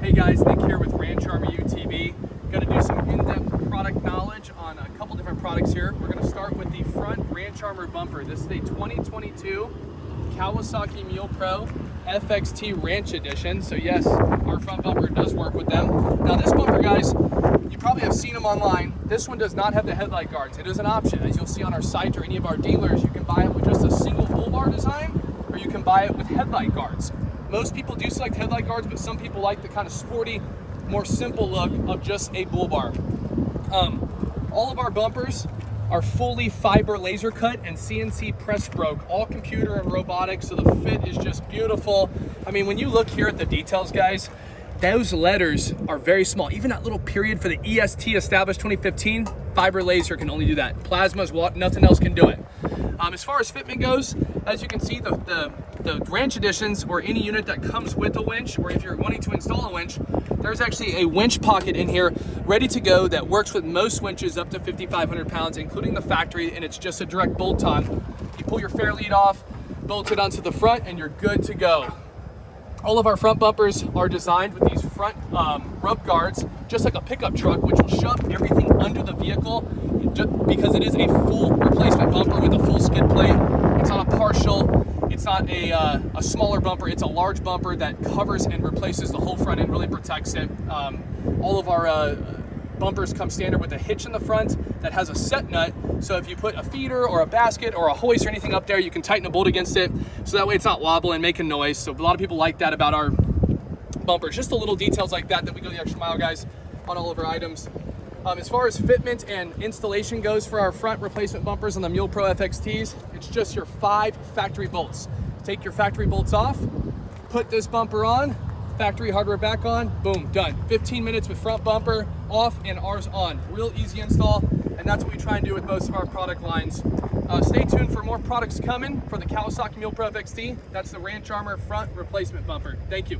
Hey guys, Nick here with Ranch Armor UTV. Going to do some in-depth product knowledge on a couple different products here. We're going to start with the front Ranch Armor bumper. This is a 2022 Kawasaki Mule Pro FXT Ranch Edition. So yes, our front bumper does work with them. Now this bumper, guys, you probably have seen them online. This one does not have the headlight guards. It is an option. As you'll see on our site or any of our dealers, you can buy it with just a single bull bar design, or you can buy it with headlight guards. Most people do select headlight guards, but some people like the kind of sporty, more simple look of just a bull bar. All of our bumpers are fully fiber laser cut and CNC press broke, all computer and robotic, so the fit is just beautiful. I mean, when you look here at the details, guys, those letters are very small. Even that little period for the EST established 2015, fiber laser can only do that. Plasma's what, nothing else can do it. As far as fitment goes, as you can see, the Ranch Editions, or any unit that comes with a winch, or if you're wanting to install a winch, there's actually a winch pocket in here ready to go that works with most winches up to 5,500 pounds, including the factory, and it's just a direct bolt on. You pull your fair lead off, bolt it onto the front, and you're good to go. All of our front bumpers are designed with these front rope guards, just like a pickup truck, which will shove everything under the vehicle, because it is a full replacement bumper with a full skid plate. It's not a partial, it's not a smaller bumper, it's a large bumper that covers and replaces the whole front end, really protects it. All of our bumpers come standard with a hitch in the front that has a set nut, so if you put a feeder or a basket or a hoist or anything up there, you can tighten a bolt against it, so that way it's not wobbling, making noise. So a lot of people like that about our bumpers. Just the little details like that we go the extra mile, guys, on all of our items. As far as fitment and installation goes for our front replacement bumpers on the Mule Pro FXTs, it's just your 5 factory bolts. Take your factory bolts off, put this bumper on, factory hardware back on, boom, done. 15 minutes with front bumper off and ours on. Real easy install, and that's what we try and do with most of our product lines. Stay tuned for more products coming for the Kawasaki Mule Pro FXT. That's the Ranch Armor front replacement bumper. Thank you.